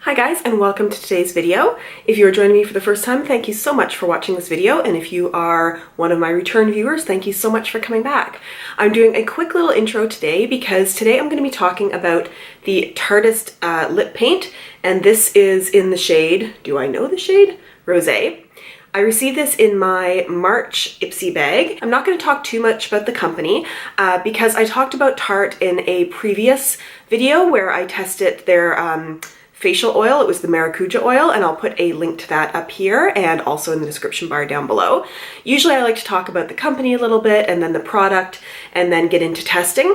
Hi guys, and welcome to today's video. If you are joining me for the first time, thank you so much for watching this video, and if you are one of my return viewers, thank you so much for coming back. I'm doing a quick little intro today because today I'm going to be talking about the Tarteist lip paint, and this is in the shade, do I know the shade? Rosé. I received this in my March Ipsy bag. I'm not going to talk too much about the company because I talked about Tarte in a previous video where I tested their facial oil. It was the maracuja oil, and I'll put a link to that up here and also in the description bar down below. Usually I like to talk about the company a little bit and then the product and then get into testing.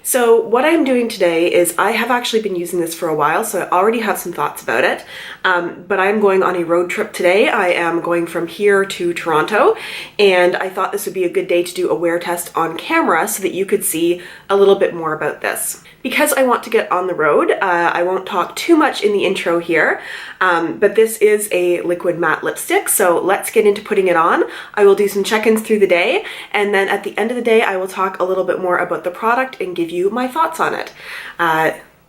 So what I'm doing today is I have actually been using this for a while, so I already have some thoughts about it, but I'm going on a road trip today. I am going from here to Toronto, and I thought this would be a good day to do a wear test on camera so that you could see a little bit more about this. Because I want to get on the road, I won't talk too much in the intro here, but this is a liquid matte lipstick, so let's get into putting it on. I will do some check-ins through the day, and then at the end of the day I will talk a little bit more about the product and give you my thoughts on it.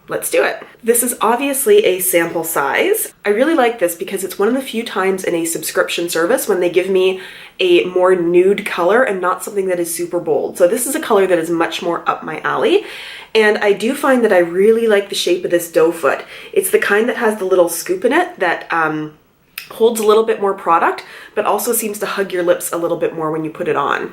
Let's do it. This is obviously a sample size. I really like this because it's one of the few times in a subscription service when they give me a more nude color and not something that is super bold. So this is a color that is much more up my alley. And I do find that I really like the shape of this doe foot. It's the kind that has the little scoop in it that holds a little bit more product, but also seems to hug your lips a little bit more when you put it on.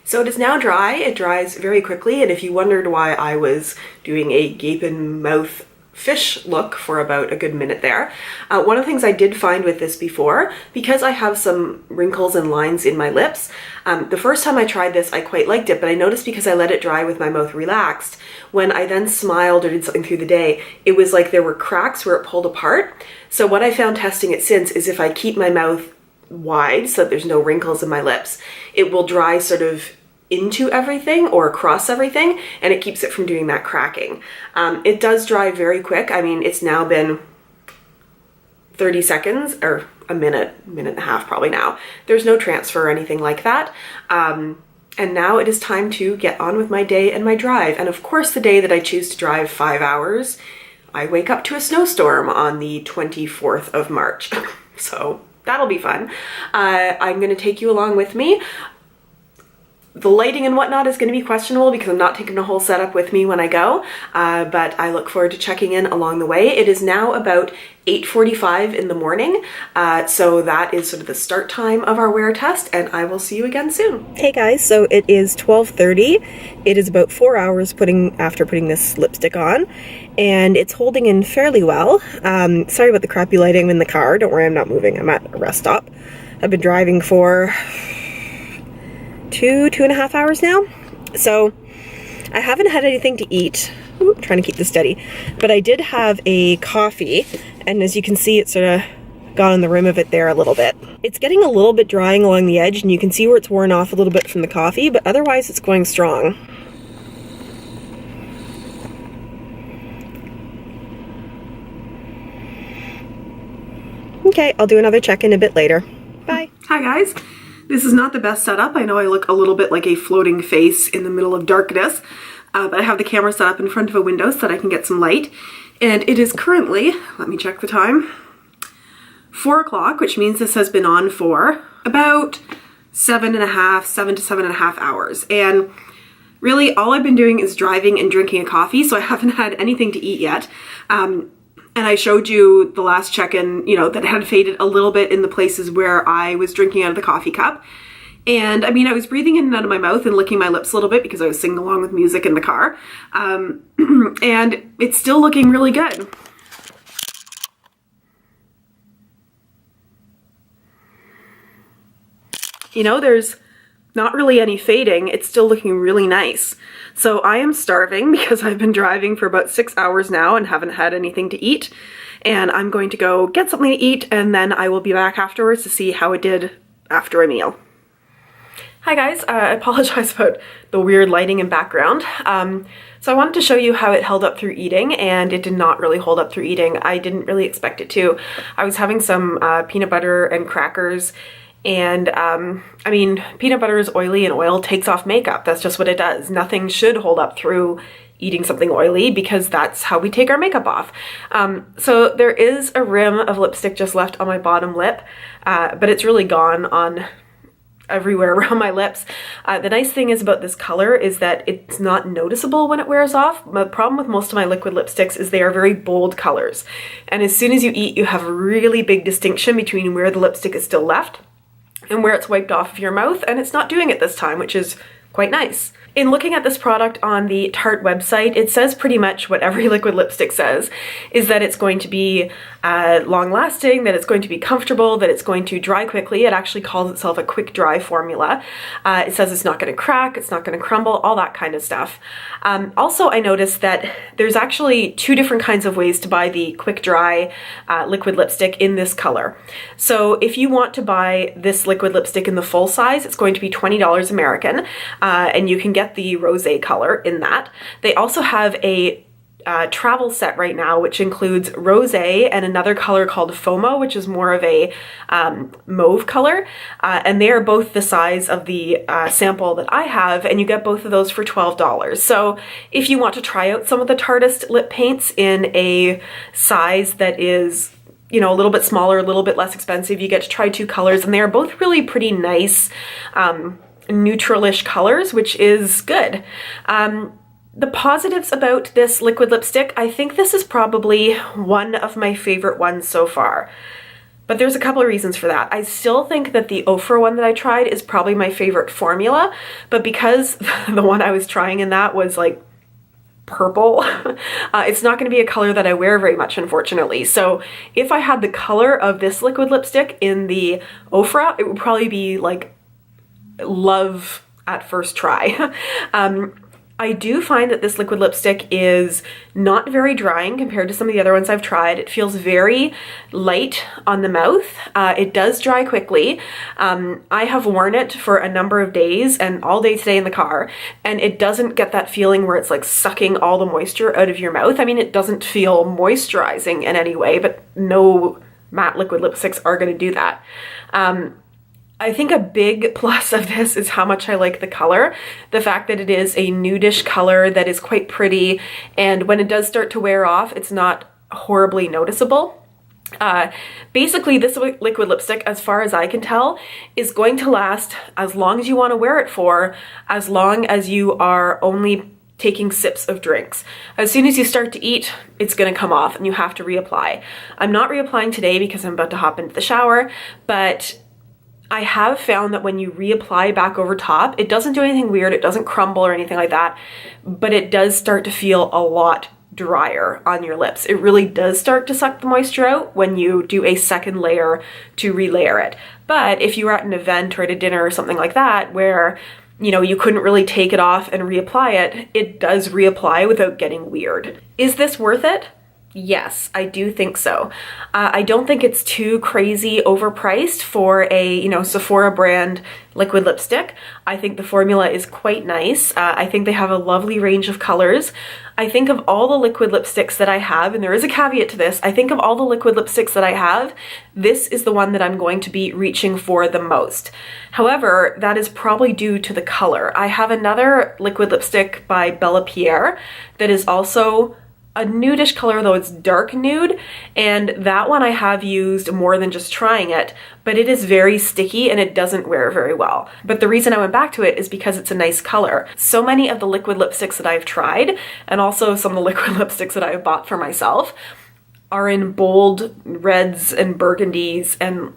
So it is now dry. It dries very quickly, and if you wondered why I was doing a gaping mouth fish look for about a good minute there, one of the things I did find with this before, because I have some wrinkles and lines in my lips, the first time I tried this I quite liked it, but I noticed because I let it dry with my mouth relaxed, when I then smiled or did something through the day, it was like there were cracks where it pulled apart. So what I found testing it since is if I keep my mouth wide so that there's no wrinkles in my lips, it will dry sort of into everything or across everything, and it keeps it from doing that cracking. It does dry very quick. I mean, it's now been 30 seconds or a minute and a half probably now. There's no transfer or anything like that. And now it is time to get on with my day and my drive. And of course, the day that I choose to drive 5 hours, I wake up to a snowstorm on the 24th of March. So that'll be fun. I'm gonna take you along with me. The lighting and whatnot is going to be questionable because I'm not taking the whole setup with me when I go, but I look forward to checking in along the way. It is now about 8:45 in the morning, so that is sort of the start time of our wear test, and I will see you again soon. Hey guys, so it is 12:30. It is about 4 hours after putting this lipstick on, and it's holding in fairly well. Sorry about the crappy lighting in the car. Don't worry, I'm not moving. I'm at a rest stop. I've been driving for two and a half hours now, so I haven't had anything to eat. Ooh, I'm trying to keep this steady, but I did have a coffee, and as you can see, it sort of got on the rim of it there a little bit. It's getting a little bit drying along the edge, and you can see where it's worn off a little bit from the coffee, but otherwise it's going strong. Okay, I'll do another check-in a bit later. Bye. Hi guys. This is not the best setup. I know I look a little bit like a floating face in the middle of darkness, but I have the camera set up in front of a window so that I can get some light. And it is currently, let me check the time, 4 o'clock, which means this has been on for about 7 to 7.5 hours. And really all I've been doing is driving and drinking a coffee, so I haven't had anything to eat yet. And I showed you the last check-in, you know, that had faded a little bit in the places where I was drinking out of the coffee cup. And I mean, I was breathing in and out of my mouth and licking my lips a little bit because I was singing along with music in the car. And it's still looking really good. You know, there's not really any fading. It's still looking really nice. So I am starving because I've been driving for about 6 hours now and haven't had anything to eat. And I'm going to go get something to eat, and then I will be back afterwards to see how it did after a meal. Hi guys, I apologize about the weird lighting and background. So I wanted to show you how it held up through eating, and it did not really hold up through eating. I didn't really expect it to. I was having some peanut butter and crackers And I mean, peanut butter is oily and oil takes off makeup. That's just what it does. Nothing should hold up through eating something oily because that's how we take our makeup off. So there is a rim of lipstick just left on my bottom lip, but it's really gone on everywhere around my lips. The nice thing is about this color is that it's not noticeable when it wears off. The problem with most of my liquid lipsticks is they are very bold colors. And as soon as you eat, you have a really big distinction between where the lipstick is still left and where it's wiped off of your mouth, and it's not doing it this time, which is quite nice. In looking at this product on the Tarte website, it says pretty much what every liquid lipstick says, is that it's going to be long-lasting, that it's going to be comfortable, that it's going to dry quickly. It actually calls itself a quick dry formula. It says it's not going to crack, it's not going to crumble, all that kind of stuff. Also, I noticed that there's actually 2 different kinds of ways to buy the quick dry liquid lipstick in this color. So if you want to buy this liquid lipstick in the full size, it's going to be $20 American, and you can get the rosé color in that. They also have a travel set right now, which includes rosé and another color called FOMO, which is more of a mauve color, and they are both the size of the sample that I have, and you get both of those for $12. So if you want to try out some of the Tarteist lip paints in a size that is, you know, a little bit smaller, a little bit less expensive, you get to try 2 colors, and they are both really pretty nice neutralish colors, which is good. The positives about this liquid lipstick, I think this is probably one of my favorite ones so far. But there's a couple of reasons for that. I still think that the Ofra one that I tried is probably my favorite formula, but because the one I was trying in that was like purple, it's not going to be a color that I wear very much, unfortunately. So if I had the color of this liquid lipstick in the Ofra, it would probably be like love at first try. I do find that this liquid lipstick is not very drying compared to some of the other ones I've tried. It feels very light on the mouth. It does dry quickly. I have worn it for a number of days and all day today in the car, and it doesn't get that feeling where it's like sucking all the moisture out of your mouth. I mean, it doesn't feel moisturizing in any way, but no matte liquid lipsticks are going to do that. I think a big plus of this is how much I like the color. The fact that it is a nudish color that is quite pretty, and when it does start to wear off, it's not horribly noticeable. Basically, this liquid lipstick, as far as I can tell, is going to last as long as you want to wear it for, as long as you are only taking sips of drinks. As soon as you start to eat, it's going to come off and you have to reapply. I'm not reapplying today because I'm about to hop into the shower, but I have found that when you reapply back over top, it doesn't do anything weird, it doesn't crumble or anything like that, but it does start to feel a lot drier on your lips. It really does start to suck the moisture out when you do a second layer to relayer it. But if you were at an event or at a dinner or something like that where, you know, you couldn't really take it off and reapply it, it does reapply without getting weird. Is this worth it? Yes, I do think so. I don't think it's too crazy overpriced for a, you know, Sephora brand liquid lipstick. I think the formula is quite nice. I think they have a lovely range of colors. I think of all the liquid lipsticks that I have, and there is a caveat to this, I think of all the liquid lipsticks that I have, this is the one that I'm going to be reaching for the most. However, that is probably due to the color. I have another liquid lipstick by Bella Pierre that is also a nudish color, though it's dark nude, and that one I have used more than just trying it, but it is very sticky and it doesn't wear very well. But the reason I went back to it is because it's a nice color. So many of the liquid lipsticks that I've tried, and also some of the liquid lipsticks that I've bought for myself, are in bold reds and burgundies and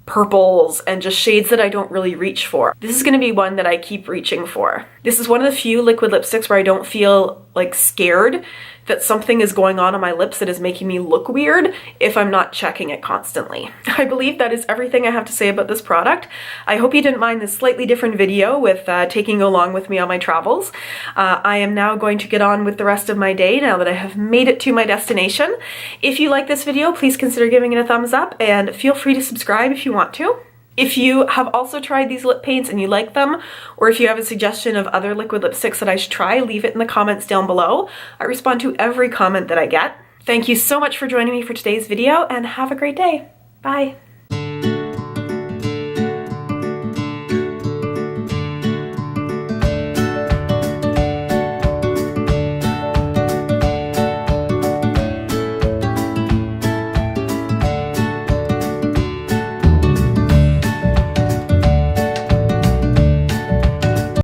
purples and just shades that I don't really reach for. This is going to be one that I keep reaching for. This is one of the few liquid lipsticks where I don't feel like scared that something is going on my lips that is making me look weird if I'm not checking it constantly. I believe that is everything I have to say about this product. I hope you didn't mind this slightly different video with taking you along with me on my travels. I am now going to get on with the rest of my day now that I have made it to my destination. If you like this video, please consider giving it a thumbs up and feel free to subscribe if you want to. If you have also tried these lip paints and you like them, or if you have a suggestion of other liquid lipsticks that I should try, leave it in the comments down below. I respond to every comment that I get. Thank you so much for joining me for today's video, and have a great day. Bye.